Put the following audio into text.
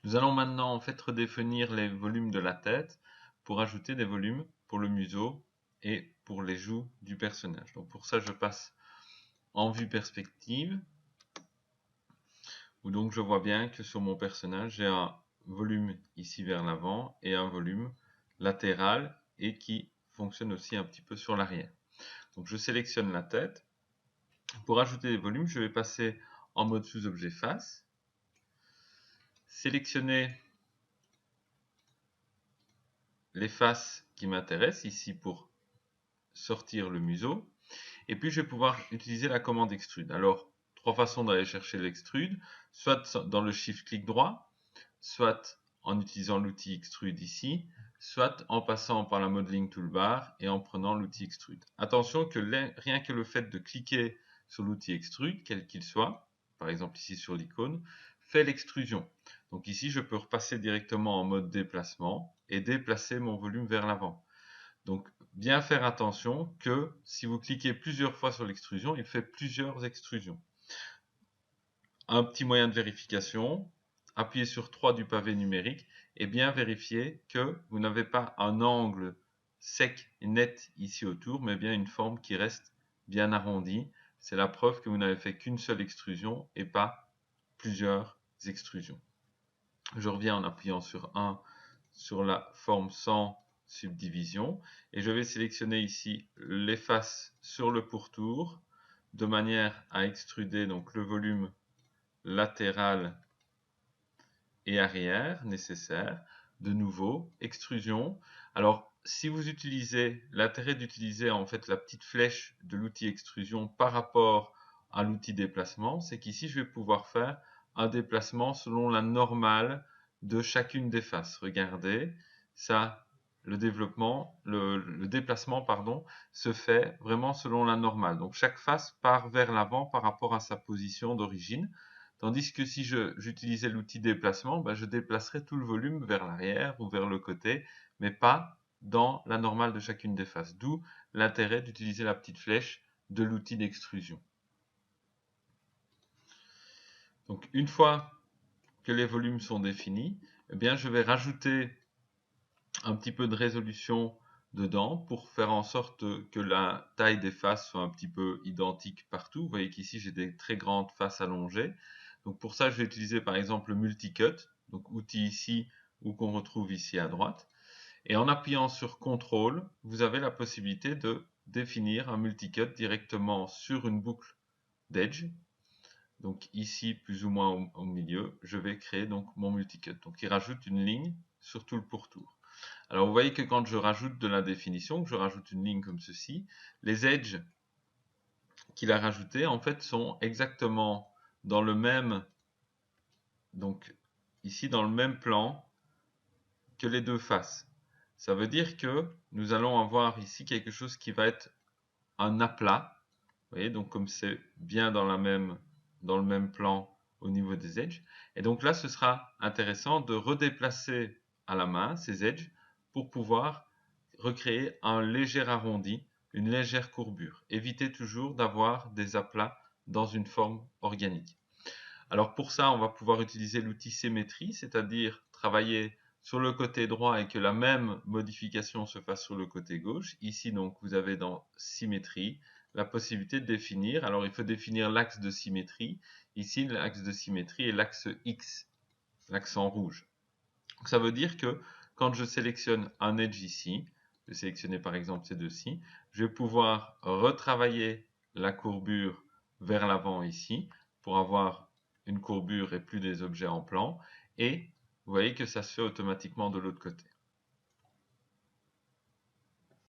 Nous allons maintenant en fait redéfinir les volumes de la tête pour ajouter des volumes pour le museau et pour les joues du personnage. Donc pour ça, je passe en vue perspective, où donc je vois bien que sur mon personnage, j'ai un volume ici vers l'avant et un volume latéral et qui fonctionne aussi un petit peu sur l'arrière. Donc je sélectionne la tête. Pour ajouter des volumes, je vais passer en mode sous-objet face, sélectionner les faces qui m'intéressent ici pour sortir le museau, et puis je vais pouvoir utiliser la commande extrude. Alors, trois façons d'aller chercher l'extrude, soit dans le shift clic droit, soit en utilisant l'outil extrude ici, soit en passant par la modeling toolbar et en prenant l'outil extrude. Attention que rien que le fait de cliquer sur l'outil extrude, quel qu'il soit, par exemple ici sur l'icône, fait l'extrusion. Donc ici, je peux repasser directement en mode déplacement et déplacer mon volume vers l'avant. Donc, bien faire attention que si vous cliquez plusieurs fois sur l'extrusion, il fait plusieurs extrusions. Un petit moyen de vérification, appuyez sur 3 du pavé numérique et bien vérifier que vous n'avez pas un angle sec et net ici autour, mais bien une forme qui reste bien arrondie. C'est la preuve que vous n'avez fait qu'une seule extrusion et pas plusieurs extrusions. Je reviens en appuyant sur 1 sur la forme sans subdivision et je vais sélectionner ici les faces sur le pourtour de manière à extruder donc le volume latéral et arrière nécessaire. De nouveau, extrusion. Alors, si vous utilisez, l'intérêt d'utiliser en fait la petite flèche de l'outil extrusion par rapport à l'outil déplacement, c'est qu'ici je vais pouvoir faire un déplacement selon la normale de chacune des faces. Regardez, ça, le déplacement, pardon, se fait vraiment selon la normale. Donc chaque face part vers l'avant par rapport à sa position d'origine. Tandis que si j'utilisais l'outil déplacement, ben je déplacerais tout le volume vers l'arrière ou vers le côté, mais pas dans la normale de chacune des faces. D'où l'intérêt d'utiliser la petite flèche de l'outil d'extrusion. Donc une fois que les volumes sont définis, eh bien, je vais rajouter un petit peu de résolution dedans pour faire en sorte que la taille des faces soit un petit peu identique partout. Vous voyez qu'ici j'ai des très grandes faces allongées. Donc pour ça, je vais utiliser par exemple le multicut, donc outil ici ou qu'on retrouve ici à droite. Et en appuyant sur CTRL, vous avez la possibilité de définir un multicut directement sur une boucle d'edge. Donc ici, plus ou moins au milieu, je vais créer donc mon multicut. Donc il rajoute une ligne sur tout le pourtour. Alors vous voyez que quand je rajoute de la définition, que je rajoute une ligne comme ceci, les edges qu'il a rajoutés en fait sont exactement dans le même, donc ici dans le même plan que les deux faces. Ça veut dire que nous allons avoir ici quelque chose qui va être un aplat. Vous voyez, donc comme c'est bien dans le même plan au niveau des edges. Et donc là, ce sera intéressant de redéplacer à la main ces edges pour pouvoir recréer un léger arrondi, une légère courbure. Évitez toujours d'avoir des aplats dans une forme organique. Alors pour ça, on va pouvoir utiliser l'outil symétrie, c'est-à-dire travailler sur le côté droit et que la même modification se fasse sur le côté gauche. Ici, donc, vous avez dans symétrie la possibilité de définir. Alors, il faut définir l'axe de symétrie. Ici, l'axe de symétrie est l'axe X, l'axe en rouge. Donc, ça veut dire que quand je sélectionne un edge ici, je vais sélectionner par exemple ces deux-ci, je vais pouvoir retravailler la courbure vers l'avant ici pour avoir une courbure et plus des objets en plan. Et vous voyez que ça se fait automatiquement de l'autre côté.